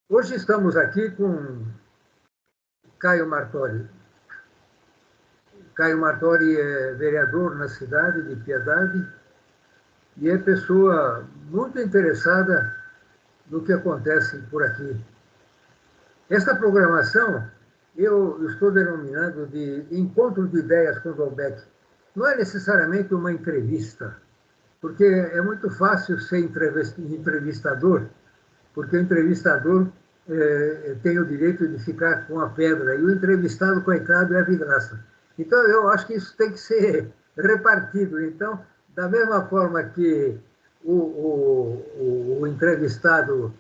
Hoje estamos aqui com Caio Martori. Caio Martori é vereador na cidade de Piedade e é pessoa muito interessada no que acontece por aqui. Esta programação eu estou denominando de encontro de ideias com Dolbeck. Não é necessariamente uma entrevista, porque é muito fácil ser entrevistador, porque o entrevistador tem o direito de ficar com a pedra, e o entrevistado, coitado, é a vidraça. Então, eu acho que isso tem que ser repartido. Então, da mesma forma que o entrevistado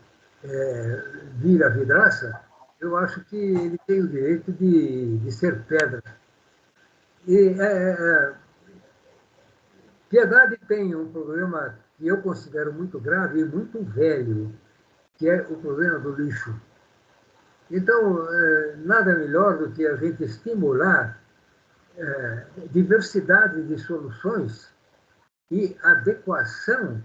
vira vidraça, eu acho que ele tem o direito de ser pedra. E Piedade tem um problema que eu considero muito grave e muito velho, que é o problema do lixo. Então, nada melhor do que a gente estimular diversidade de soluções e adequação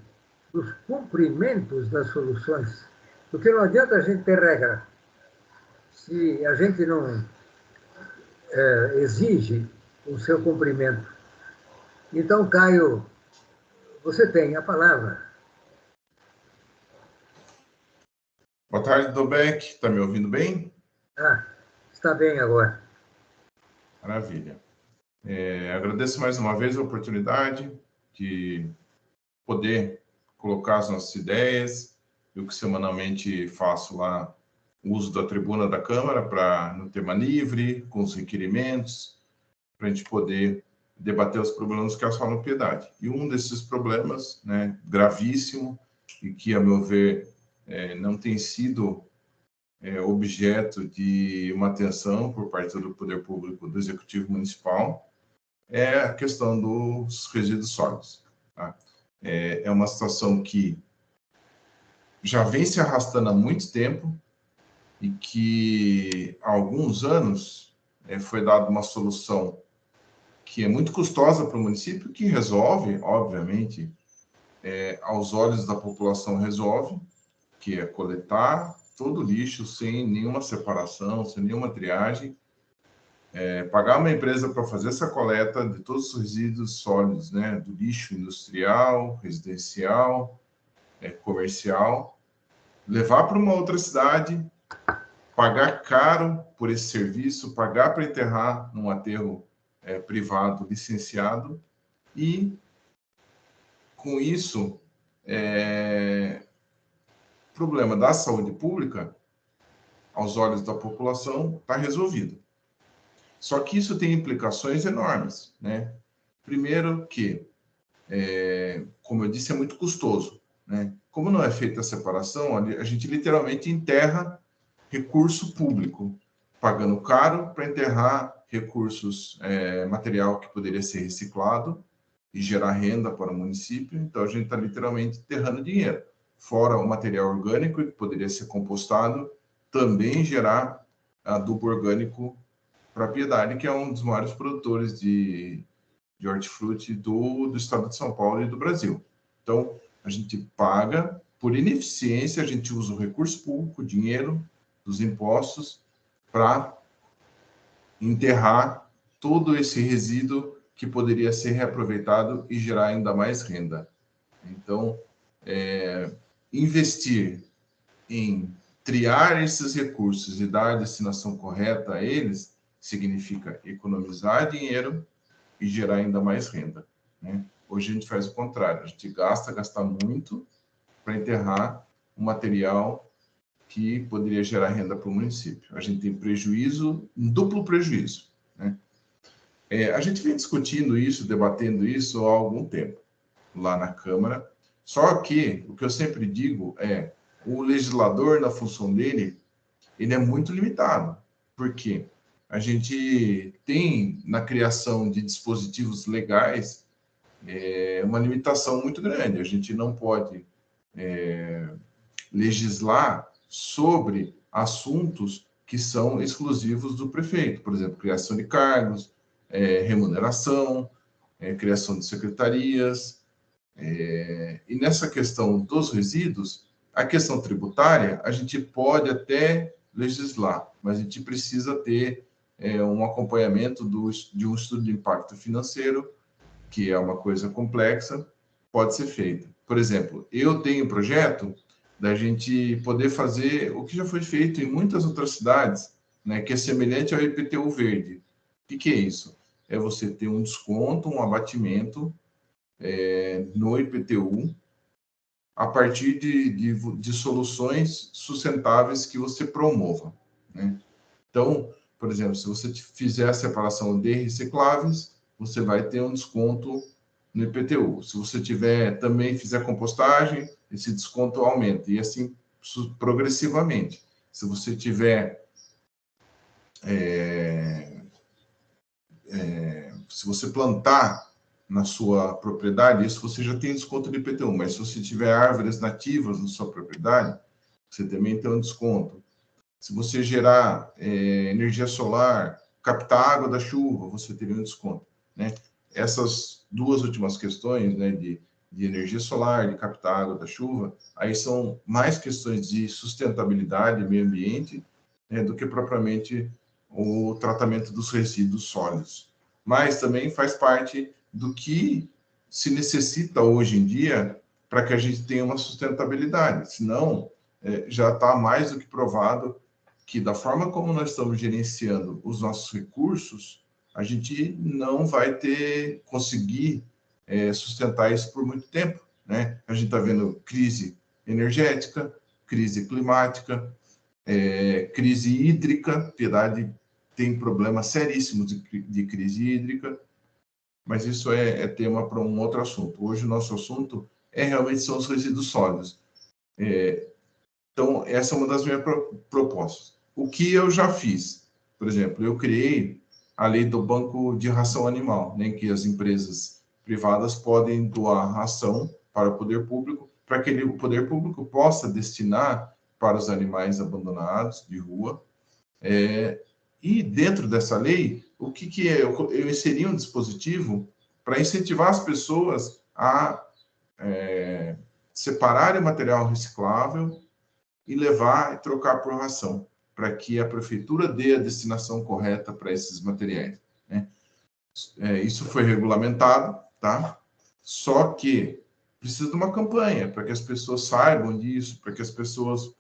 dos cumprimentos das soluções. Porque não adianta a gente ter regra se a gente não exige o seu cumprimento. Então, Caio, você tem a palavra. Boa tarde, Dolbeck. Está me ouvindo bem? Está bem agora. Maravilha. Agradeço mais uma vez a oportunidade de poder colocar as nossas ideias. Eu que semanalmente faço lá o uso da tribuna da Câmara para no tema livre, com os requerimentos, para a gente poder debater os problemas que assolam a Piedade. E um desses problemas, né, gravíssimo, e que, a meu ver, não tem sido objeto de uma atenção por parte do Poder Público do Executivo Municipal, é a questão dos resíduos sólidos. Tá? É uma situação que já vem se arrastando há muito tempo e que, há alguns anos, foi dada uma solução que é muito custosa para o município, que resolve, obviamente, aos olhos da população resolve, que é coletar todo o lixo sem nenhuma separação, sem nenhuma triagem, pagar uma empresa para fazer essa coleta de todos os resíduos sólidos, né, do lixo industrial, residencial, comercial, levar para uma outra cidade, pagar caro por esse serviço, pagar para enterrar num aterro privado licenciado e, com isso, o problema da saúde pública, aos olhos da população, está resolvido. Só que isso tem implicações enormes, né? Primeiro que, como eu disse, é muito custoso, né? Como não é feita a separação, a gente literalmente enterra recurso público, pagando caro para enterrar recursos, material que poderia ser reciclado e gerar renda para o município. Então, a gente está literalmente enterrando dinheiro. Fora o material orgânico, que poderia ser compostado, também gerar adubo orgânico para a Piedade, que é um dos maiores produtores de hortifruti do estado de São Paulo e do Brasil. Então, a gente paga, por ineficiência, a gente usa o recurso público, o dinheiro dos impostos, para enterrar todo esse resíduo que poderia ser reaproveitado e gerar ainda mais renda. Então, investir em triar esses recursos e dar a destinação correta a eles significa economizar dinheiro e gerar ainda mais renda, né? Hoje a gente faz o contrário, a gente gasta muito para enterrar um material que poderia gerar renda para o município. A gente tem prejuízo, um duplo prejuízo, né? A gente vem discutindo isso, debatendo isso há algum tempo lá na Câmara, só que o que eu sempre digo é o legislador, na função dele, ele é muito limitado. Por quê? A gente tem, na criação de dispositivos legais, uma limitação muito grande. A gente não pode legislar sobre assuntos que são exclusivos do prefeito. Por exemplo, criação de cargos, remuneração, criação de secretarias. E nessa questão dos resíduos, A questão tributária, a gente pode até legislar, mas a gente precisa ter um acompanhamento de um estudo de impacto financeiro, que é uma coisa complexa, pode ser feita. Por exemplo, eu tenho projeto da gente poder fazer o que já foi feito em muitas outras cidades, né, que é semelhante ao IPTU verde. O que é isso? É você ter um desconto, um abatimento no IPTU a partir de soluções sustentáveis que você promova, né? Então, por exemplo, se você fizer a separação de recicláveis, você vai ter um desconto no IPTU. Se você também fizer compostagem, esse desconto aumenta, e assim progressivamente. Se você tiver se você plantar na sua propriedade, isso você já tem desconto de IPTU, mas se você tiver árvores nativas na sua propriedade, você também tem um desconto. Se você gerar energia solar, captar água da chuva, você teria um desconto, né? Essas duas últimas questões, né, de energia solar, de captar água da chuva, aí são mais questões de sustentabilidade, meio ambiente, né, do que propriamente o tratamento dos resíduos sólidos. Mas também faz parte do que se necessita hoje em dia para que a gente tenha uma sustentabilidade. Senão, já está mais do que provado que da forma como nós estamos gerenciando os nossos recursos, a gente não vai conseguir sustentar isso por muito tempo, né? A gente está vendo crise energética, crise climática, crise hídrica. Piedade tem problemas seríssimos de crise hídrica, mas isso é tema para um outro assunto. Hoje o nosso assunto realmente são os resíduos sólidos. Então, essa é uma das minhas propostas. O que eu já fiz? Por exemplo, eu criei a lei do banco de ração animal, né, em que as empresas privadas podem doar ração para o poder público, para que o poder público possa destinar para os animais abandonados de rua. E dentro dessa lei, o que é? Eu inseri um dispositivo para incentivar as pessoas a separarem o material reciclável e levar e trocar por ração, para que a prefeitura dê a destinação correta para esses materiais, né? Isso foi regulamentado, tá? Só que precisa de uma campanha para que as pessoas saibam disso, para que as pessoas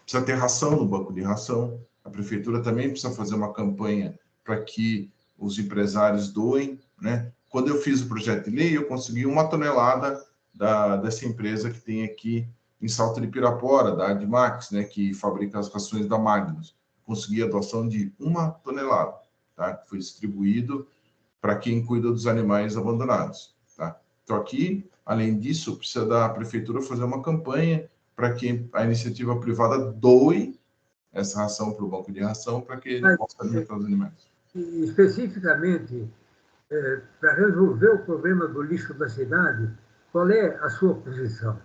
precisam ter ração no banco de ração. A prefeitura também precisa fazer uma campanha para que os empresários doem, né? Quando eu fiz o projeto de lei, eu consegui 1 tonelada dessa empresa que tem aqui em Salto de Pirapora, da Admax, né, que fabrica as rações da Magnus. Consegui a doação de 1 tonelada, tá? Que foi distribuído para quem cuida dos animais abandonados, tá? Então, aqui, além disso, precisa da prefeitura fazer uma campanha para que a iniciativa privada doe essa ração para o banco de ração, para que ele possa alimentar os animais. E, especificamente, para resolver o problema do lixo da cidade, qual é a sua posição?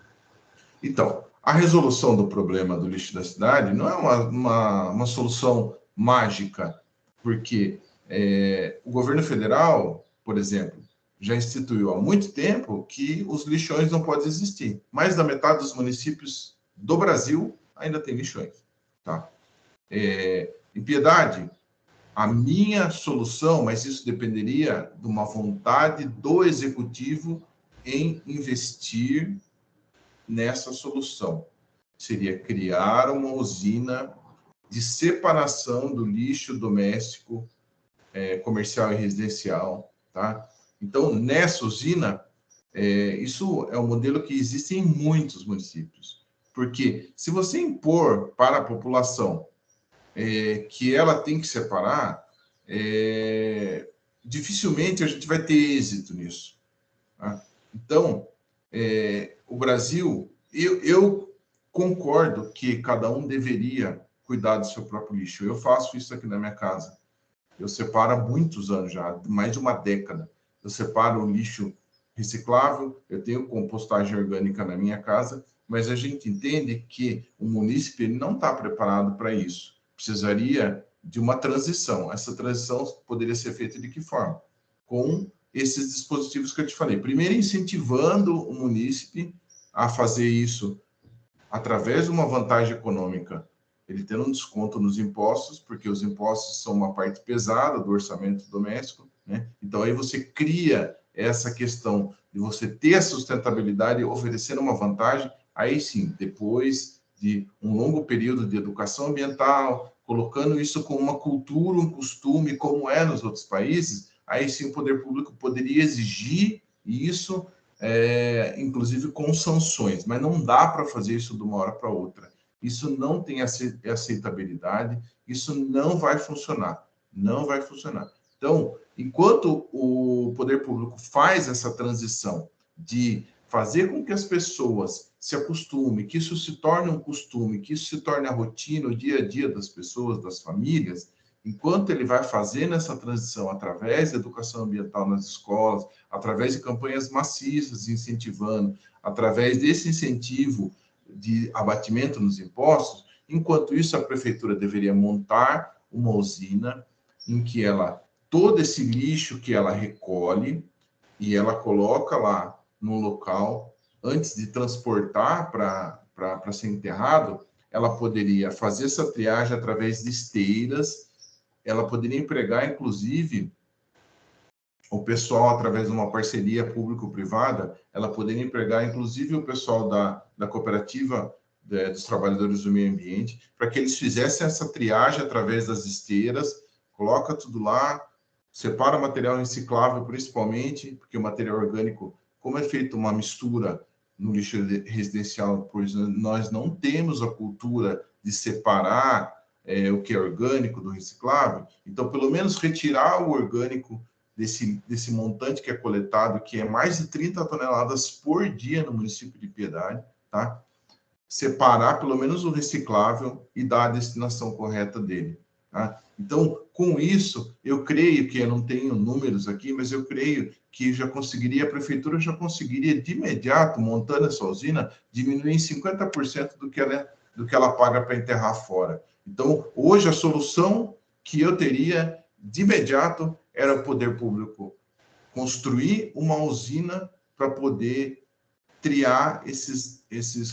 Então, a resolução do problema do lixo da cidade não é uma solução mágica, porque o governo federal, por exemplo, já instituiu há muito tempo que os lixões não podem existir. Mais da metade dos municípios do Brasil ainda tem lixões, tá? Em Piedade, a minha solução, mas isso dependeria de uma vontade do executivo em investir nessa solução, seria criar uma usina de separação do lixo doméstico, comercial e residencial, tá? Então, nessa usina, isso é um modelo que existe em muitos municípios, porque se você impor para a população que ela tem que separar, dificilmente a gente vai ter êxito nisso, tá? Então, o Brasil, eu concordo que cada um deveria cuidar do seu próprio lixo. Eu faço isso aqui na minha casa. Eu separo há muitos anos já, mais de uma década. Eu separo o lixo reciclável, eu tenho compostagem orgânica na minha casa, mas a gente entende que o município ele não está preparado para isso. Precisaria de uma transição. Essa transição poderia ser feita de que forma? Com esses dispositivos que eu te falei. Primeiro, incentivando o munícipe a fazer isso através de uma vantagem econômica, ele tendo um desconto nos impostos, porque os impostos são uma parte pesada do orçamento doméstico, né? Então, aí você cria essa questão de você ter a sustentabilidade oferecendo uma vantagem, aí sim, depois de um longo período de educação ambiental, colocando isso como uma cultura, um costume, como é nos outros países, aí sim o poder público poderia exigir isso, inclusive com sanções, mas não dá para fazer isso de uma hora para outra. Isso não tem aceitabilidade, isso não vai funcionar, não vai funcionar. Então, enquanto o poder público faz essa transição de fazer com que as pessoas se acostumem, que isso se torne um costume, que isso se torne a rotina, o dia a dia das pessoas, das famílias, enquanto ele vai fazendo essa transição através da educação ambiental nas escolas, através de campanhas maciças incentivando, através desse incentivo de abatimento nos impostos, enquanto isso a prefeitura deveria montar uma usina em que ela, todo esse lixo que ela recolhe e ela coloca lá no local, antes de transportar para ser enterrado, ela poderia fazer essa triagem através de esteiras, ela poderia empregar, inclusive, o pessoal, através de uma parceria público-privada, ela poderia empregar, inclusive, o pessoal da cooperativa dos trabalhadores do meio ambiente, para que eles fizessem essa triagem através das esteiras, coloca tudo lá, separa o material reciclável, principalmente, porque o material orgânico, como é feito uma mistura no lixo residencial, pois nós não temos a cultura de separar o que é orgânico do reciclável, então, pelo menos retirar o orgânico desse montante que é coletado, que é mais de 30 toneladas por dia no município de Piedade, tá? Separar pelo menos o reciclável e dar a destinação correta dele, tá? Então, com isso, eu creio que, eu não tenho números aqui, mas eu creio que a prefeitura já conseguiria, de imediato, montando essa usina, diminuir em 50% do que ela paga para enterrar fora. Então, hoje, a solução que eu teria, de imediato, era o poder público construir uma usina para poder triar esses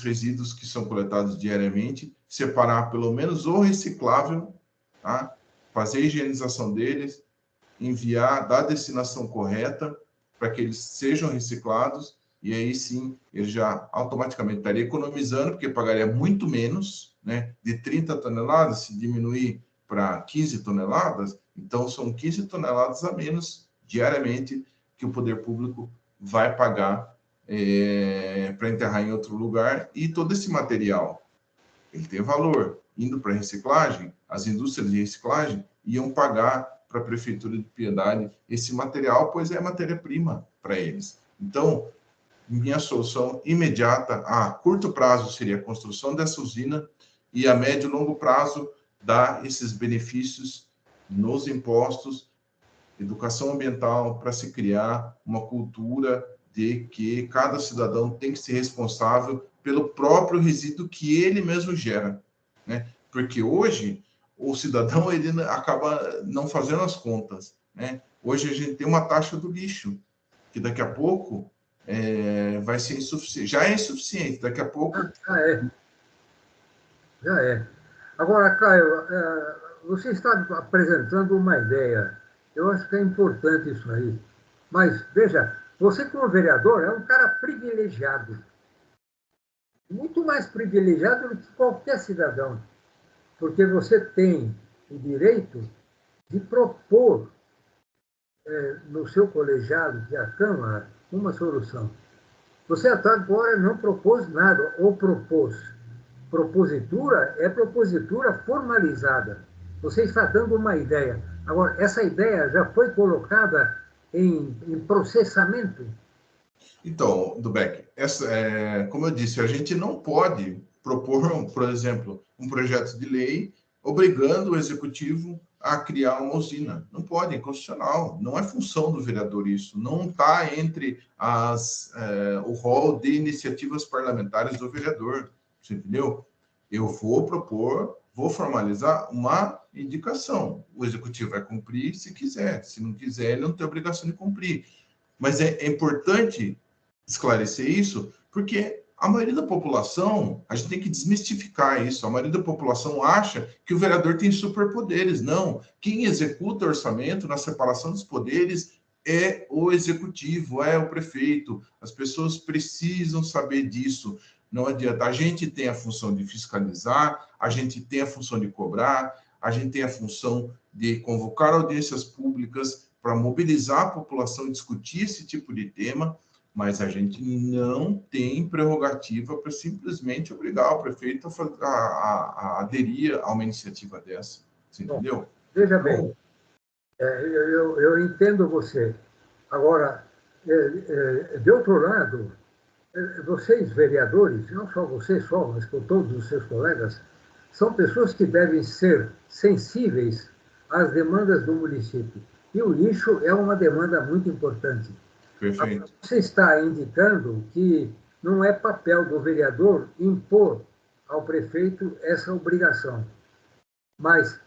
resíduos que são coletados diariamente, separar pelo menos o reciclável, tá? Fazer a higienização deles, enviar, dar a destinação correta para que eles sejam reciclados, e aí sim ele já automaticamente estaria economizando, porque pagaria muito menos, né? De 30 toneladas, se diminuir para 15 toneladas, então são 15 toneladas a menos diariamente que o poder público vai pagar para enterrar em outro lugar, e todo esse material, ele tem valor. Indo para reciclagem, as indústrias de reciclagem iam pagar para a Prefeitura de Piedade esse material, pois é matéria-prima para eles. Então, minha solução imediata, a curto prazo, seria a construção dessa usina, e a médio e longo prazo, dar esses benefícios nos impostos, educação ambiental, para se criar uma cultura de que cada cidadão tem que ser responsável pelo próprio resíduo que ele mesmo gera, né? Porque hoje o cidadão ele acaba não fazendo as contas, né? Hoje a gente tem uma taxa do lixo que daqui a pouco vai ser insuficiente, já é insuficiente, daqui a pouco. Já é. Agora, Caio, você está apresentando uma ideia. Eu acho que é importante isso aí. Mas, veja, você como vereador é um cara privilegiado. Muito mais privilegiado do que qualquer cidadão. Porque você tem o direito de propor no seu colegiado, que é a Câmara, uma solução. Você até agora não propôs nada, ou propôs. Propositura é propositura formalizada. Você está dando uma ideia. Agora, essa ideia já foi colocada em processamento? Então, Dubeck, como eu disse, a gente não pode propor, por exemplo, um projeto de lei obrigando o executivo a criar uma usina. Não pode, é inconstitucional. Não é função do vereador isso. Não está entre o rol de iniciativas parlamentares do vereador. Você entendeu? Eu vou propor, vou formalizar uma indicação. O executivo vai cumprir se quiser. Se não quiser, ele não tem obrigação de cumprir. Mas é importante esclarecer isso, porque A maioria da população, a gente tem que desmistificar isso. A maioria da população acha que o vereador tem superpoderes. Não. Quem executa o orçamento na separação dos poderes é o executivo, é o prefeito. As pessoas precisam saber disso. Não adianta. A gente tem a função de fiscalizar, a gente tem a função de cobrar, a gente tem a função de convocar audiências públicas para mobilizar a população e discutir esse tipo de tema, mas a gente não tem prerrogativa para simplesmente obrigar o prefeito a aderir a uma iniciativa dessa. Você entendeu? Bom, veja bem, eu entendo você. Agora, de outro lado, vocês, vereadores, não só você só, mas com todos os seus colegas, são pessoas que devem ser sensíveis às demandas do município. E o lixo é uma demanda muito importante. Perfeito. Você está indicando que não é papel do vereador impor ao prefeito essa obrigação, mas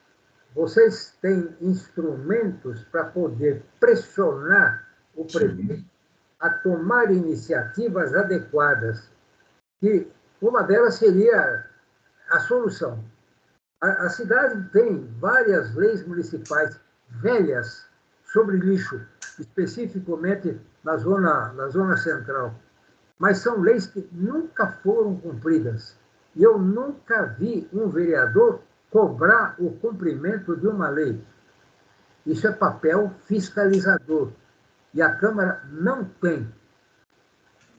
vocês têm instrumentos para poder pressionar o prefeito a tomar iniciativas adequadas, que uma delas seria a solução. A cidade tem várias leis municipais velhas sobre lixo, especificamente na zona central, mas são leis que nunca foram cumpridas. E eu nunca vi um vereador cobrar o cumprimento de uma lei. Isso é papel fiscalizador. E a Câmara não tem.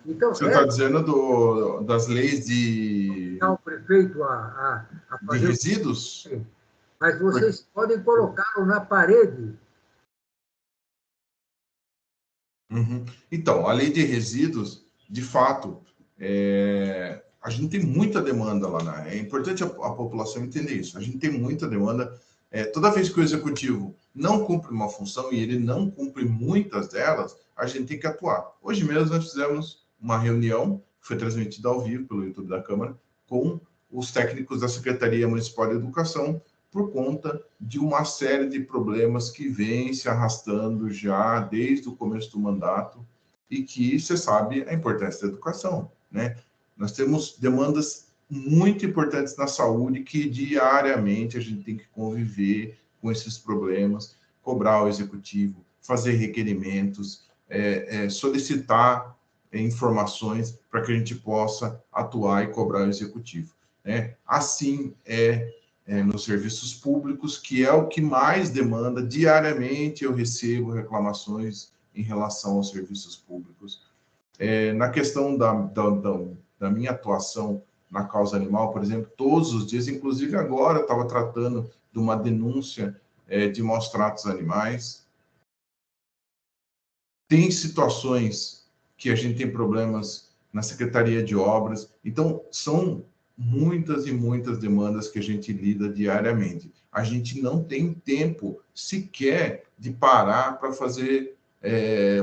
Então, você está dizendo das leis de... o prefeito a fazer... de resíduos? Mas vocês podem colocá-lo na parede. Uhum. Então, a lei de resíduos, de fato, a gente tem muita demanda lá. É importante a população entender isso. A gente tem muita demanda. Toda vez que o executivo não cumpre uma função e ele não cumpre muitas delas, a gente tem que atuar. Hoje mesmo nós fizemos uma reunião, que foi transmitida ao vivo pelo YouTube da Câmara, com os técnicos da Secretaria Municipal de Educação, por conta de uma série de problemas que vêm se arrastando já desde o começo do mandato e que, você sabe, a importância da educação, né? Nós temos demandas muito importantes na saúde que diariamente a gente tem que conviver com esses problemas, cobrar o executivo, fazer requerimentos, solicitar informações para que a gente possa atuar e cobrar o executivo, né? Assim nos serviços públicos, que é o que mais demanda. Diariamente eu recebo reclamações em relação aos serviços públicos. Na questão da minha atuação na causa animal, por exemplo, todos os dias, inclusive agora eu estava tratando de uma denúncia de maus tratos animais. Tem situações que a gente tem problemas na Secretaria de Obras, então são muitas e muitas demandas que a gente lida diariamente. A gente não tem tempo sequer de parar para fazer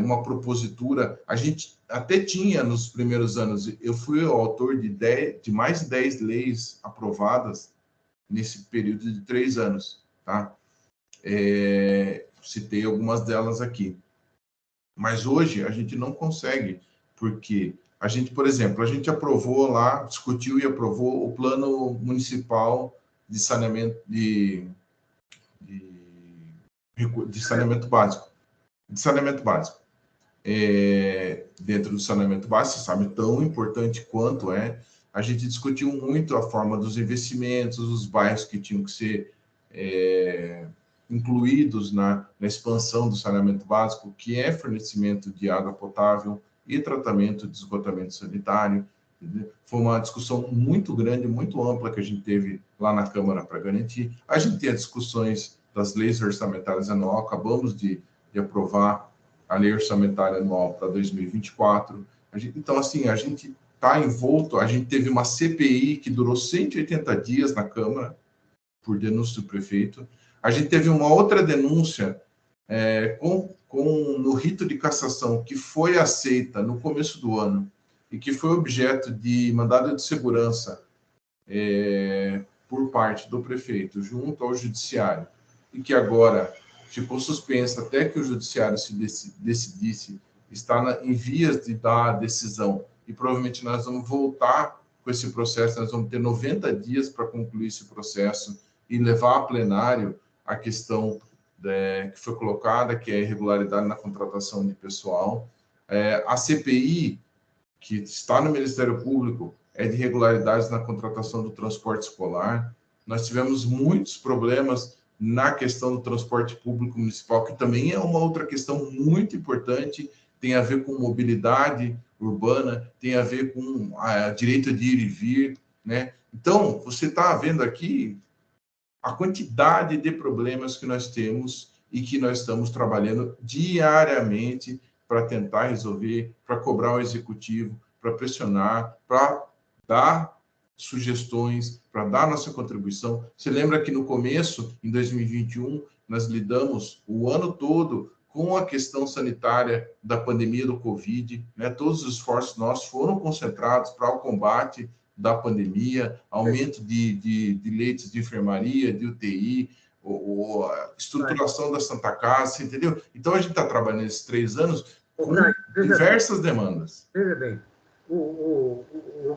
uma propositura. A gente até tinha nos primeiros anos, eu fui o autor de mais de 10 leis aprovadas nesse período de 3 anos, tá? Citei algumas delas aqui. Mas hoje a gente não consegue, porque a gente, por exemplo, a gente aprovou lá, discutiu e aprovou o plano municipal de saneamento de saneamento básico. De saneamento básico. Dentro do saneamento básico, você sabe, tão importante quanto a gente discutiu muito a forma dos investimentos, os bairros que tinham que ser incluídos na expansão do saneamento básico, que é fornecimento de água potável e tratamento de esgotamento sanitário. Entendeu? Foi uma discussão muito grande, muito ampla que a gente teve lá na Câmara para garantir. A gente tem as discussões das leis orçamentárias anual, acabamos de aprovar a lei orçamentária anual para 2024. Então, assim, a gente está envolto, a gente teve uma CPI que durou 180 dias na Câmara, por denúncia do prefeito. A gente teve uma outra denúncia no rito de cassação, que foi aceita no começo do ano e que foi objeto de mandado de segurança por parte do prefeito junto ao judiciário, e que agora ficou suspensa até que o judiciário se decidisse, está em vias de dar a decisão e provavelmente nós vamos voltar com esse processo, nós vamos ter 90 dias para concluir esse processo e levar a plenário a questão que foi colocada, que é a irregularidade na contratação de pessoal. A CPI, que está no Ministério Público, é de irregularidades na contratação do transporte escolar. Nós tivemos muitos problemas na questão do transporte público municipal, que também é uma outra questão muito importante, tem a ver com mobilidade urbana, tem a ver com a direito de ir e vir, né? Então, você está vendo aqui a quantidade de problemas que nós temos e que nós estamos trabalhando diariamente para tentar resolver, para cobrar o executivo, para pressionar, para dar sugestões, para dar nossa contribuição. Você lembra que no começo, em 2021, nós lidamos o ano todo com a questão sanitária da pandemia do Covid, né? Todos os esforços nossos foram concentrados para o combate da pandemia, aumento de leitos de enfermaria, de UTI, a estruturação da Santa Casa, entendeu? Então, a gente está trabalhando esses 3 anos com diversas demandas. Veja bem, o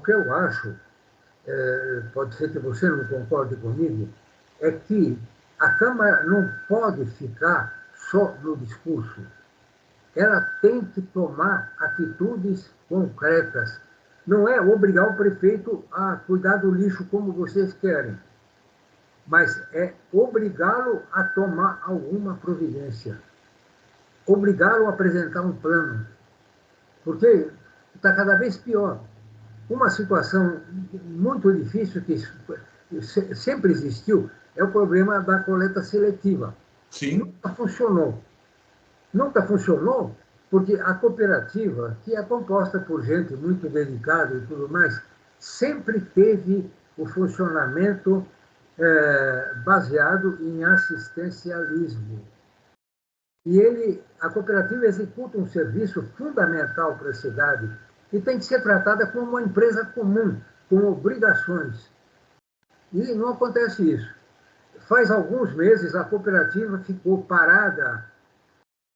que eu acho, pode ser que você não concorde comigo, é que a Câmara não pode ficar só no discurso. Ela tem que tomar atitudes concretas. Não é obrigar o prefeito a cuidar do lixo como vocês querem, mas é obrigá-lo a tomar alguma providência, obrigá-lo a apresentar um plano, porque está cada vez pior. Uma situação muito difícil que sempre existiu é o problema da coleta seletiva. Sim. Nunca funcionou. Nunca funcionou porque a cooperativa, que é composta por gente muito dedicada e tudo mais, sempre teve o funcionamento baseado em assistencialismo. E a cooperativa executa um serviço fundamental para a cidade e tem que ser tratada como uma empresa comum, com obrigações. E não acontece isso. Faz alguns meses a cooperativa ficou parada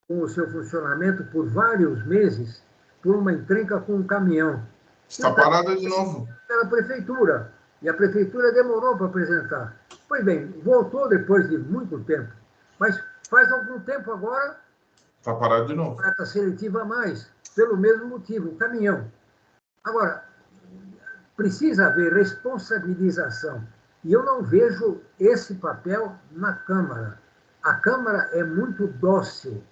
com o seu funcionamento por vários meses por uma encrenca com um caminhão. Está parada de novo. Pela prefeitura. E a prefeitura demorou para apresentar. Pois bem, voltou depois de muito tempo. Mas faz algum tempo agora... Está parado de novo. Coleta seletiva a mais, pelo mesmo motivo, o caminhão. Agora, precisa haver responsabilização. E eu não vejo esse papel na Câmara. A Câmara é muito dócil.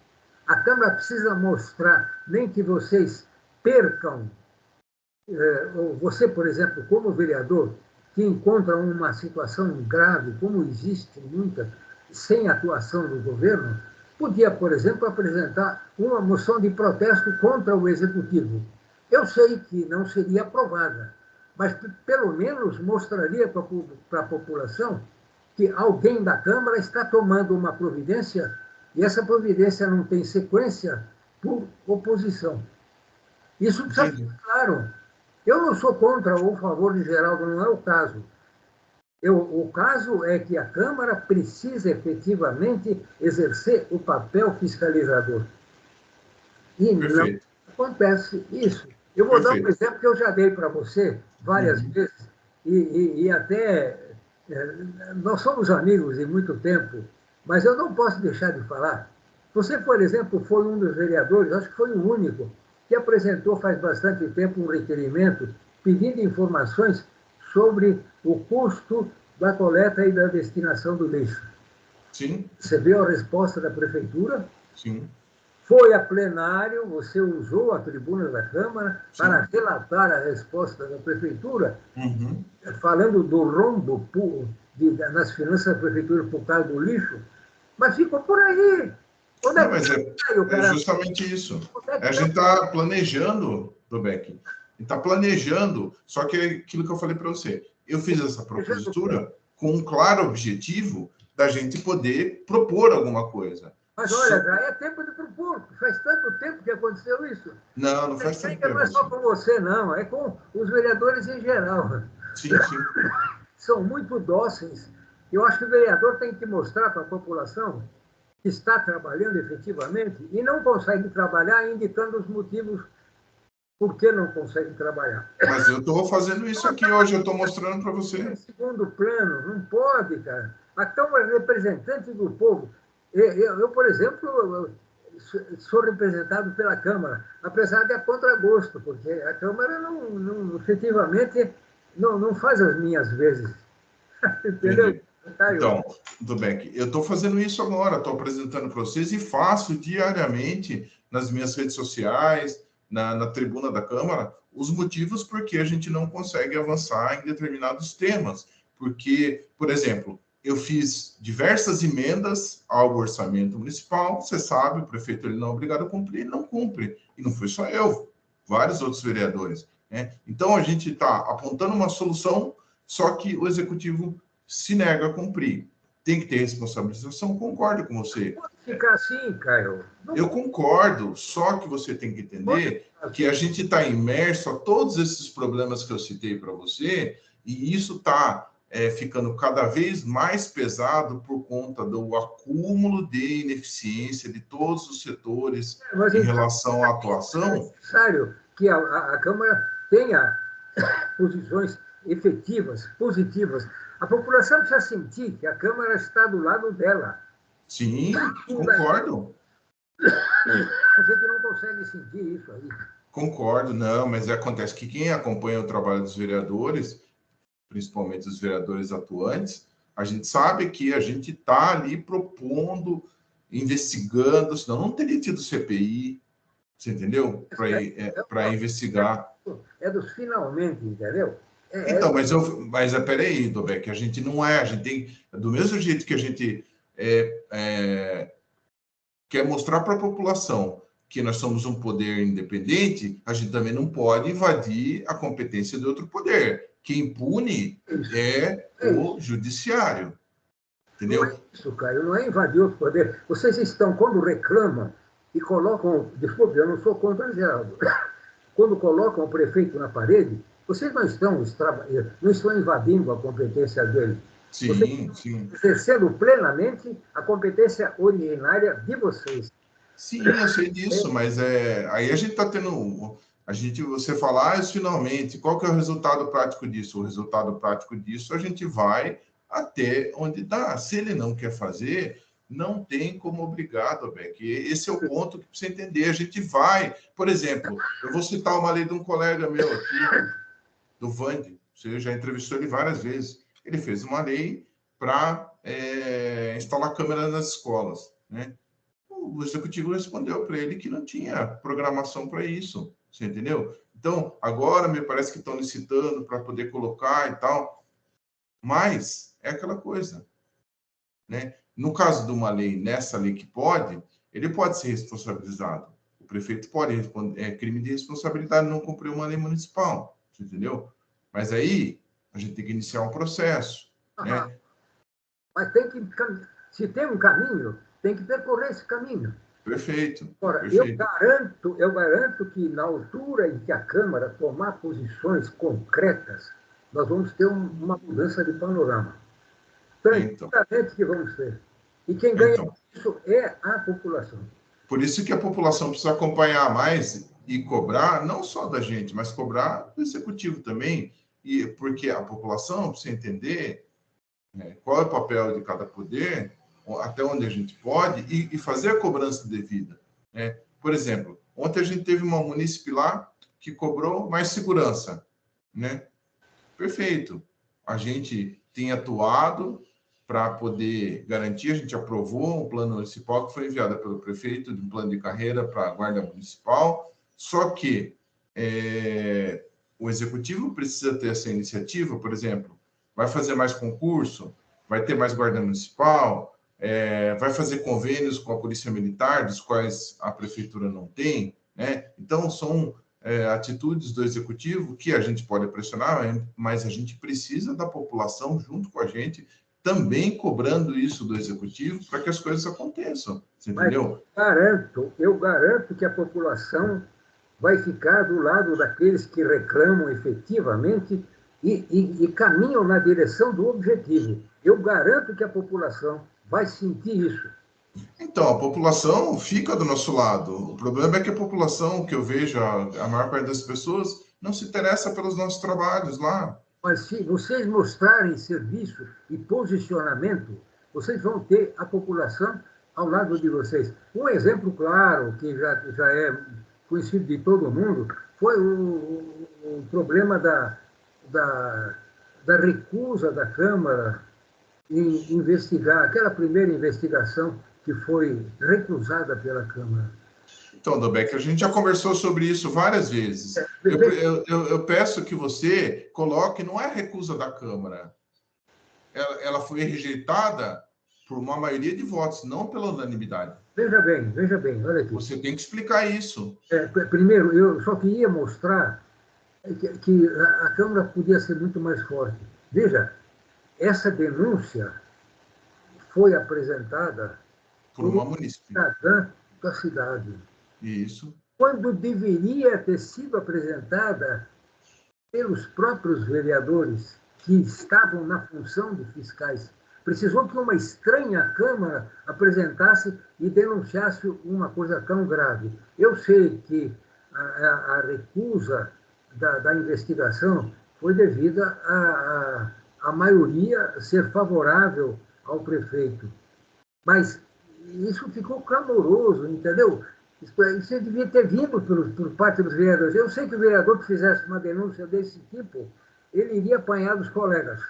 A Câmara precisa mostrar, nem que vocês percam, você, por exemplo, como vereador, que encontra uma situação grave, como existe muita, sem atuação do governo, podia, por exemplo, apresentar uma moção de protesto contra o Executivo. Eu sei que não seria aprovada, mas pelo menos mostraria para a população que alguém da Câmara está tomando uma providência e essa providência não tem sequência por oposição. Isso precisa ficar claro. Eu não sou contra ou a favor de Geraldo, não é o caso. O caso é que a Câmara precisa efetivamente exercer o papel fiscalizador. E Perfeito. Não acontece isso. Eu vou dar um exemplo que eu já dei para você várias vezes, e até nós somos amigos de muito tempo, mas eu não posso deixar de falar. Você, por exemplo, foi um dos vereadores, acho que foi o único, que apresentou faz bastante tempo um requerimento pedindo informações sobre o custo da coleta e da destinação do lixo. Sim. Recebeu a resposta da prefeitura? Sim. Foi a plenário, você usou a tribuna da Câmara para relatar a resposta da prefeitura, falando do rombo nas finanças da prefeitura por causa do lixo, mas ficou por aí. Não, mas é justamente isso. A gente está planejando, Robeck, está planejando, só que é aquilo que eu falei para você. Eu fiz essa propositura com um claro objetivo da gente poder propor alguma coisa. Mas olha, já é tempo de propor. Faz tanto tempo que aconteceu isso. Não faz tanto tempo. Não é só com você, não. É com os vereadores em geral. Sim. São muito dóceis. Eu acho que o vereador tem que mostrar para a população que está trabalhando efetivamente e não consegue trabalhar indicando os motivos Por que não conseguem trabalhar? Mas eu estou fazendo isso aqui hoje, eu estou mostrando para você. Em segundo plano, não pode, cara. A Câmara é representante do povo. Eu, por exemplo, sou representado pela Câmara, apesar de a contragosto, porque a Câmara efetivamente não faz as minhas vezes. Entendeu? Entendi. Então, tudo bem. Eu estou fazendo isso agora, estou apresentando para vocês e faço diariamente nas minhas redes sociais, na tribuna da Câmara, os motivos por que a gente não consegue avançar em determinados temas. Porque, por exemplo, eu fiz diversas emendas ao orçamento municipal, você sabe, o prefeito ele não é obrigado a cumprir, ele não cumpre. E não foi só eu, vários outros vereadores, né? Então, a gente está apontando uma solução, só que o executivo se nega a cumprir. Tem que ter responsabilização, concordo com você. Pode ficar assim, Caio. Eu concordo, só que você tem que entender que a gente está imerso a todos esses problemas que eu citei para você, e isso está ficando cada vez mais pesado por conta do acúmulo de ineficiência de todos os setores em relação à atuação. É necessário que a Câmara tenha posições efetivas, positivas. A população precisa sentir que a Câmara está do lado dela. Sim, concordo. A gente não consegue sentir isso aí. Concordo, não, mas acontece que quem acompanha o trabalho dos vereadores, principalmente os vereadores atuantes, a gente sabe que a gente está ali propondo, investigando, senão não teria tido CPI, você entendeu? Para investigar. É dos finalmente, entendeu? Então, mas peraí, Dobeck, a gente não a gente tem, do mesmo jeito que a gente quer mostrar para a população que nós somos um poder independente, a gente também não pode invadir a competência de outro poder. Quem pune é o judiciário. Entendeu? Não é isso, Caio, não é invadir outro poder. Vocês estão, quando reclamam e colocam, desculpe, eu não sou contra Geraldo, quando colocam o prefeito na parede, vocês não estão invadindo a competência dele. Sim, sim. Exercendo plenamente a competência originária de vocês. Sim, eu sei disso, mas aí a gente está tendo. Você falar finalmente, qual que é o resultado prático disso? O resultado prático disso, a gente vai até onde dá. Se ele não quer fazer, não tem como obrigar, Dobeck. Esse é o ponto que precisa entender. A gente vai, por exemplo, eu vou citar uma lei de um colega meu aqui, do Vande, você já entrevistou ele várias vezes. Ele fez uma lei para instalar câmeras nas escolas, né? O executivo respondeu para ele que não tinha programação para isso, você entendeu? Então, agora me parece que estão licitando para poder colocar e tal, mas é aquela coisa, né? No caso de uma lei, nessa lei que pode, ele pode ser responsabilizado. O prefeito pode responder, é crime de responsabilidade não cumprir uma lei municipal, você entendeu? Mas aí a gente tem que iniciar um processo, né? Mas se tem um caminho, tem que percorrer esse caminho. Perfeito. Ora, perfeito. eu garanto que na altura em que a Câmara tomar posições concretas, nós vamos ter uma mudança de panorama. Tranquilamente que vamos ter. E quem ganha isso é a população. Por isso que a população precisa acompanhar mais e cobrar, não só da gente, mas cobrar do executivo também, porque a população precisa entender qual é o papel de cada poder, até onde a gente pode, e fazer a cobrança devida. Né? Por exemplo, ontem a gente teve uma munícipe lá que cobrou mais segurança. Né? Perfeito. A gente tem atuado para poder garantir, a gente aprovou um plano municipal que foi enviado pelo prefeito, de um plano de carreira para a Guarda Municipal, só que o executivo precisa ter essa iniciativa, por exemplo, vai fazer mais concurso, vai ter mais Guarda Municipal, vai fazer convênios com a Polícia Militar, dos quais a Prefeitura não tem, né? Então, são atitudes do Executivo que a gente pode pressionar, mas a gente precisa da população junto com a gente, também cobrando isso do Executivo para que as coisas aconteçam, você entendeu? Eu garanto que a população vai ficar do lado daqueles que reclamam efetivamente e caminham na direção do objetivo. Eu garanto que a população vai sentir isso. Então, a população fica do nosso lado. O problema é que a população, que eu vejo, a maior parte das pessoas, não se interessa pelos nossos trabalhos lá. Mas se vocês mostrarem serviço e posicionamento, vocês vão ter a população ao lado de vocês. Um exemplo claro, que já é conhecido de todo mundo, foi o problema da recusa da Câmara em investigar, aquela primeira investigação que foi recusada pela Câmara. Então, Dobeck, a gente já conversou sobre isso várias vezes. Eu peço que você coloque, não é a recusa da Câmara. Ela foi rejeitada por uma maioria de votos, não pela unanimidade. Veja bem, olha aqui. Você tem que explicar isso. Primeiro, eu só queria mostrar que a Câmara podia ser muito mais forte. Veja, essa denúncia foi apresentada por uma munícipe. Cidadã da cidade. Isso. Quando deveria ter sido apresentada pelos próprios vereadores que estavam na função de fiscais. Precisou que uma estranha Câmara apresentasse e denunciasse uma coisa tão grave. Eu sei que a recusa da investigação foi devida à maioria ser favorável ao prefeito. Mas isso ficou clamoroso, entendeu? Isso devia ter vindo por parte dos vereadores. Eu sei que o vereador que fizesse uma denúncia desse tipo, ele iria apanhar dos colegas.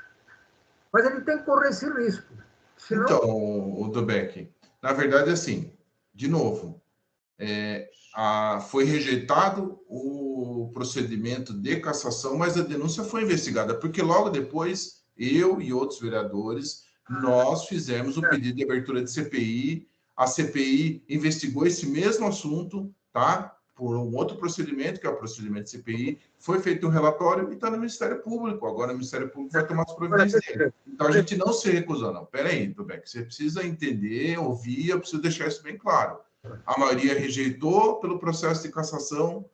Mas ele tem que correr esse risco. Senão... Então, o Dobeck, na verdade, assim, de novo, foi rejeitado o procedimento de cassação, mas a denúncia foi investigada, porque logo depois, eu e outros vereadores, nós fizemos o pedido de abertura de CPI, a CPI investigou esse mesmo assunto, tá? Por um outro procedimento, que é o procedimento de CPI, foi feito um relatório e está no Ministério Público. Agora o Ministério Público vai tomar as providências dele. Então a gente não se recusou, não. Peraí, Dubeck, você precisa entender, ouvir, eu preciso deixar isso bem claro. A maioria rejeitou pelo processo de cassação,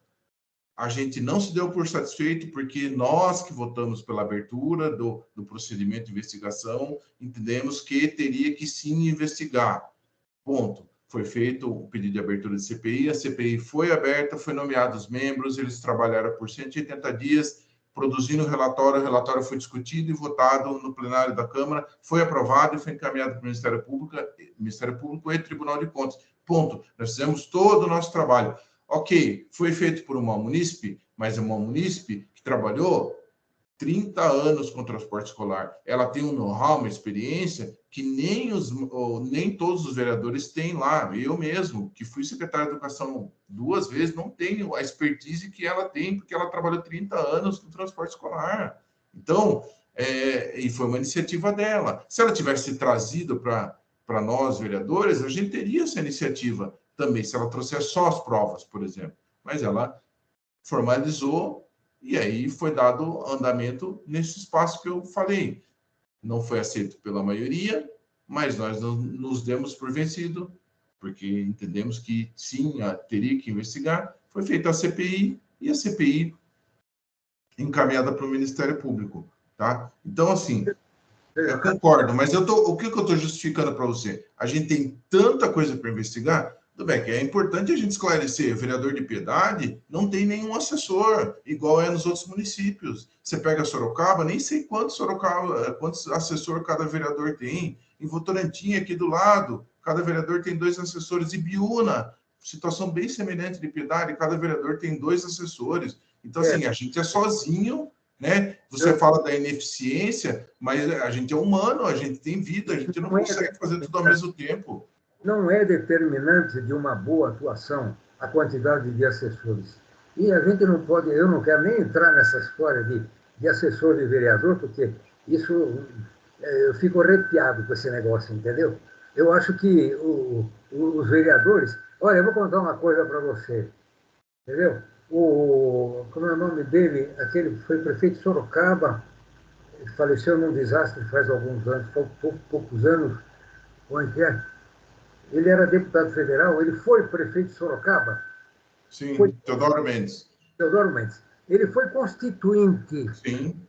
a gente não se deu por satisfeito, porque nós que votamos pela abertura do procedimento de investigação, entendemos que teria que sim investigar. Ponto. Foi feito o pedido de abertura de CPI, a CPI foi aberta, foi nomeados os membros, eles trabalharam por 180 dias, produzindo o relatório foi discutido e votado no plenário da Câmara, foi aprovado e foi encaminhado para o Ministério Público e Tribunal de Contas. Ponto. Nós fizemos todo o nosso trabalho. Ok, foi feito por uma munícipe, mas é uma munícipe que trabalhou 30 anos com transporte escolar. Ela tem um know-how, uma experiência que nem todos os vereadores têm lá. Eu mesmo, que fui secretário de Educação 2 vezes, não tenho a expertise que ela tem, porque ela trabalhou 30 anos com transporte escolar. Então, e foi uma iniciativa dela. Se ela tivesse trazido para nós, vereadores, a gente teria essa iniciativa também, se ela trouxer só as provas, por exemplo. Mas ela formalizou e aí foi dado andamento nesse espaço que eu falei. Não foi aceito pela maioria, mas nós nos demos por vencido, porque entendemos que sim, teria que investigar. Foi feita a CPI e a CPI encaminhada para o Ministério Público, tá? Então, assim, eu concordo, mas o que eu estou justificando para você? A gente tem tanta coisa para investigar. Tudo bem, que é importante a gente esclarecer, o vereador de Piedade não tem nenhum assessor, igual é nos outros municípios. Você pega Sorocaba, nem sei quantos assessor cada vereador tem. Em Votorantim, aqui do lado, cada vereador tem 2 assessores. E Biúna, situação bem semelhante de Piedade, cada vereador tem 2 assessores. Então, assim, a gente é sozinho, né? Você fala da ineficiência, mas a gente é humano, a gente tem vida, a gente não consegue fazer tudo ao mesmo tempo. Não é determinante de uma boa atuação a quantidade de assessores. E a gente não pode, eu não quero nem entrar nessa história de assessor de vereador, porque isso, eu fico arrepiado com esse negócio, entendeu? Eu acho que os vereadores... Olha, eu vou contar uma coisa para você, entendeu? Como é o nome dele? Aquele que foi prefeito de Sorocaba, faleceu num desastre faz alguns anos, poucos anos, onde é? Ele era deputado federal, ele foi prefeito de Sorocaba. Sim, Teodoro Mendes. Teodoro Mendes. Ele foi constituinte. Sim.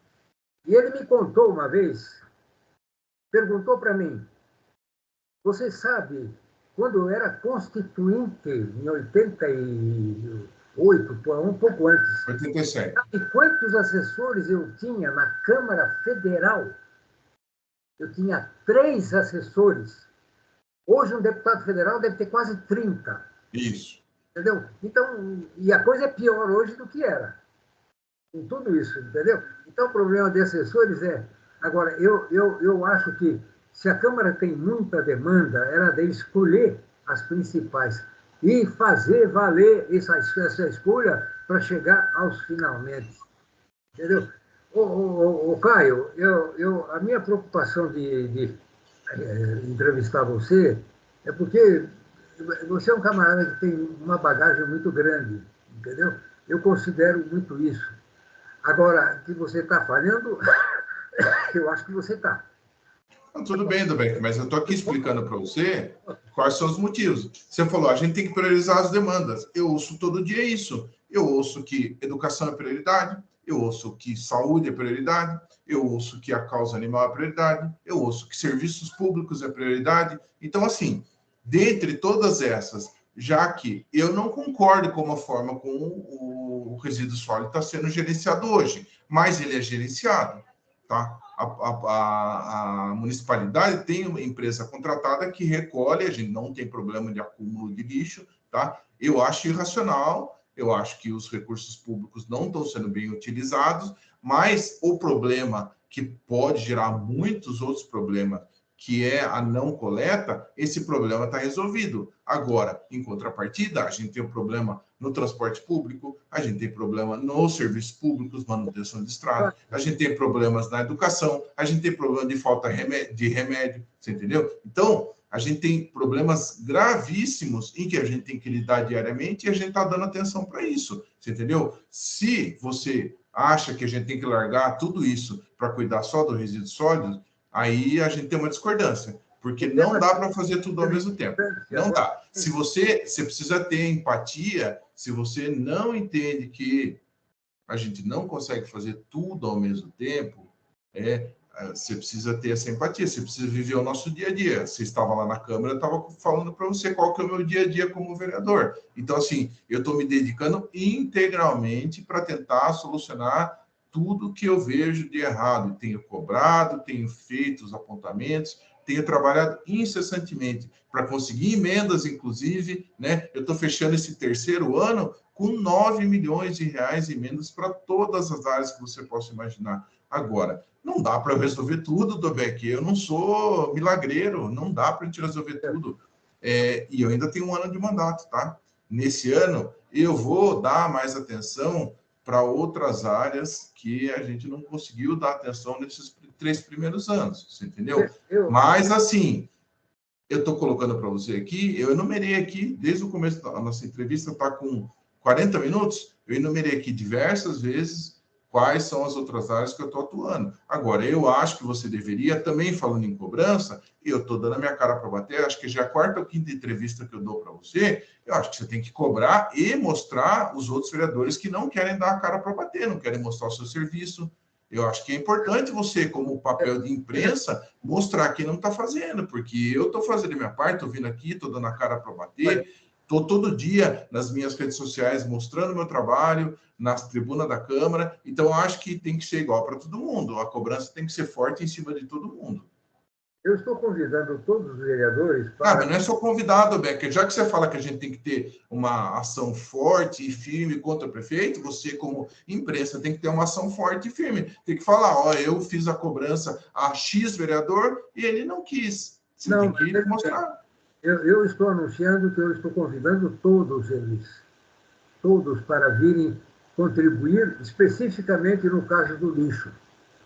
E ele me contou uma vez, perguntou para mim, você sabe quando eu era constituinte, em 88, um pouco antes. 87. Sabe quantos assessores eu tinha na Câmara Federal? Eu tinha 3 assessores. Hoje, um deputado federal deve ter quase 30. Isso. Entendeu? Então, e a coisa é pior hoje do que era. Com tudo isso, entendeu? Então, o problema de assessores é... Agora, eu acho que se a Câmara tem muita demanda, ela deve escolher as principais e fazer valer essa escolha para chegar aos finalmente. Entendeu? Caio, a minha preocupação de entrevistar você é porque você é um camarada que tem uma bagagem muito grande, entendeu? Eu considero muito isso. Agora, que você está falhando, eu acho que você está. Tudo bem, Dubeck, mas eu estou aqui explicando para você quais são os motivos. Você falou, a gente tem que priorizar as demandas. Eu ouço todo dia isso. Eu ouço que educação é prioridade, eu ouço que saúde é prioridade, eu ouço que a causa animal é prioridade, eu ouço que serviços públicos é prioridade. Então, assim, dentre todas essas, já que eu não concordo com a forma como o resíduo sólido está sendo gerenciado hoje, mas ele é gerenciado, tá? A municipalidade tem uma empresa contratada que recolhe, a gente não tem problema de acúmulo de lixo, tá? Eu acho irracional, eu acho que os recursos públicos não estão sendo bem utilizados, mas o problema que pode gerar muitos outros problemas, que é a não coleta, esse problema está resolvido. Agora, em contrapartida, a gente tem um problema no transporte público, a gente tem problema nos serviços públicos, manutenção de estrada, a gente tem problemas na educação, a gente tem problema de falta de remédio, você entendeu? Então, a gente tem problemas gravíssimos em que a gente tem que lidar diariamente e a gente está dando atenção para isso, você entendeu? Se você acha que a gente tem que largar tudo isso para cuidar só do resíduo sólido, aí a gente tem uma discordância, porque não dá para fazer tudo ao mesmo tempo. Não dá. Se você precisa ter empatia, se você não entende que a gente não consegue fazer tudo ao mesmo tempo, você precisa ter essa empatia, você precisa viver o nosso dia a dia. Você estava lá na Câmara, eu estava falando para você qual que é o meu dia a dia como vereador. Então, assim, eu estou me dedicando integralmente para tentar solucionar tudo que eu vejo de errado. Tenho cobrado, tenho feito os apontamentos, tenho trabalhado incessantemente para conseguir emendas, inclusive, né? Eu estou fechando esse terceiro ano com 9 milhões de reais em emendas para todas as áreas que você possa imaginar. Agora, não dá para resolver tudo, Dobeck. Eu não sou milagreiro, não dá para a gente resolver tudo. E eu ainda tenho um ano de mandato, tá? Nesse ano, eu vou dar mais atenção para outras áreas que a gente não conseguiu dar atenção nesses 3 primeiros anos, você entendeu? Mas, assim, eu estou colocando para você aqui, eu enumerei aqui, desde o começo da nossa entrevista, está com 40 minutos, eu enumerei aqui diversas vezes quais são as outras áreas que eu estou atuando. Agora, eu acho que você deveria, também falando em cobrança, e eu estou dando a minha cara para bater, acho que já é a 4ª ou 5ª entrevista que eu dou para você, eu acho que você tem que cobrar e mostrar os outros vereadores que não querem dar a cara para bater, não querem mostrar o seu serviço. Eu acho que é importante você, como papel de imprensa, mostrar quem não está fazendo, porque eu estou fazendo a minha parte, estou vindo aqui, estou dando a cara para bater, estou todo dia nas minhas redes sociais mostrando meu trabalho, nas tribunas da Câmara, então eu acho que tem que ser igual para todo mundo, a cobrança tem que ser forte em cima de todo mundo. Eu estou convidando todos os vereadores para... Mas não é só convidado, Becker. Já que você fala que a gente tem que ter uma ação forte e firme contra o prefeito, você, como imprensa, tem que ter uma ação forte e firme. Tem que falar, ó, eu fiz a cobrança a X vereador e ele não quis. Você tem que mostrar. Eu estou anunciando que eu estou convidando todos eles, todos, para virem contribuir, especificamente no caso do lixo.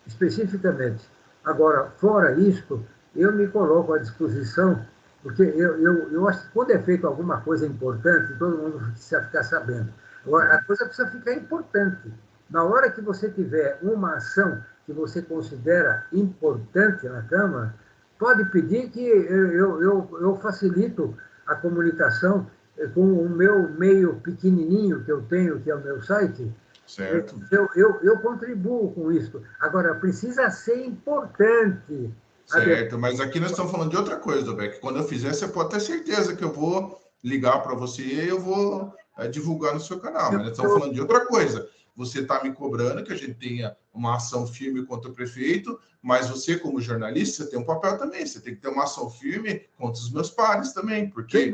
Especificamente. Agora, fora isto, eu me coloco à disposição, porque eu acho que quando é feito alguma coisa importante, todo mundo precisa ficar sabendo. Agora, a coisa precisa ficar importante. Na hora que você tiver uma ação que você considera importante na Câmara, pode pedir que eu facilito a comunicação com o meu meio pequenininho que eu tenho, que é o meu site. Certo. Eu contribuo com isso. Agora, precisa ser importante. Certo, mas aqui nós estamos falando de outra coisa, Beck. Quando eu fizer, você pode ter certeza que eu vou ligar para você e eu vou divulgar no seu canal. Mas nós estamos falando de outra coisa. Você está me cobrando que a gente tenha uma ação firme contra o prefeito, mas você, como jornalista, você tem um papel também. Você tem que ter uma ação firme contra os meus pares também, porque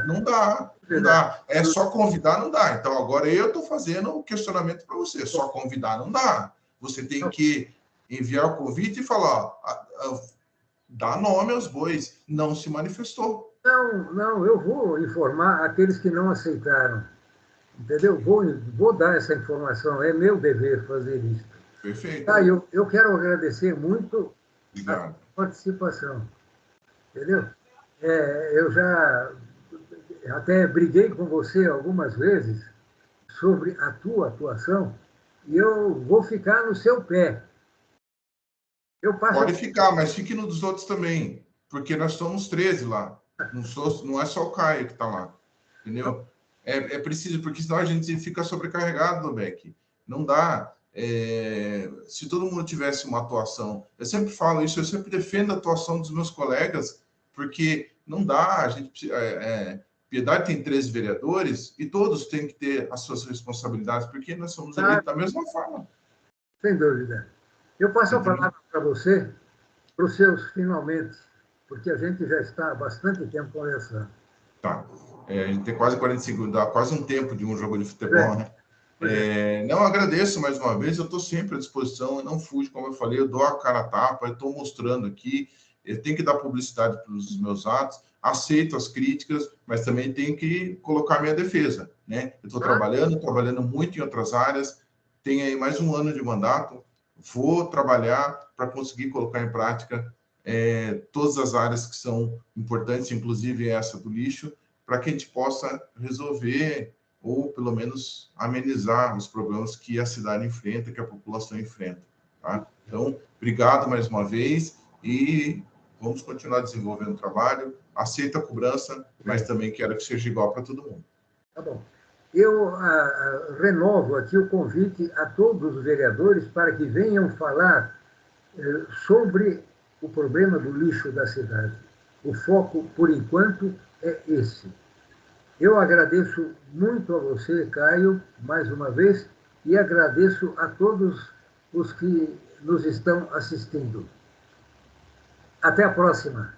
não dá, não dá. É só convidar, não dá. Então, agora eu estou fazendo o questionamento para você. Só convidar não dá. Você tem que enviar o convite e falar... dá nome aos bois, não se manifestou. Não, eu vou informar aqueles que não aceitaram, entendeu? Vou dar essa informação, é meu dever fazer isso. Perfeito. Eu quero agradecer muito Obrigado. a participação, entendeu? Eu já até briguei com você algumas vezes sobre a tua atuação e eu vou ficar no seu pé. Pode ficar, mas fique no dos outros também, porque nós somos 13 lá. Não é só o Caio que está lá, entendeu? É preciso, porque senão a gente fica sobrecarregado, Beck. Não dá. Se todo mundo tivesse uma atuação, eu sempre falo isso, eu sempre defendo a atuação dos meus colegas, porque não dá. A gente Piedade tem 13 vereadores e todos têm que ter as suas responsabilidades, porque nós somos eleitos da mesma forma. Sem dúvida. Eu passo a palavra para você, para os seus finalmente, porque a gente já está há bastante tempo conversando. Tá. A gente tem quase 45, dá quase um tempo de um jogo de futebol, né? Não, agradeço mais uma vez, eu estou sempre à disposição, eu não fujo, como eu falei, eu dou a cara a tapa, eu estou mostrando aqui, eu tenho que dar publicidade para os meus atos, aceito as críticas, mas também tenho que colocar minha defesa, né? Eu estou trabalhando muito em outras áreas, tenho aí mais um ano de mandato, vou trabalhar para conseguir colocar em prática todas as áreas que são importantes, inclusive essa do lixo, para que a gente possa resolver ou, pelo menos, amenizar os problemas que a cidade enfrenta, que a população enfrenta. Tá? Então, obrigado mais uma vez e vamos continuar desenvolvendo o trabalho. Aceito a cobrança, mas também quero que seja igual para todo mundo. Tá bom. Eu renovo aqui o convite a todos os vereadores para que venham falar sobre o problema do lixo da cidade. O foco, por enquanto, é esse. Eu agradeço muito a você, Caio, mais uma vez, e agradeço a todos os que nos estão assistindo. Até a próxima.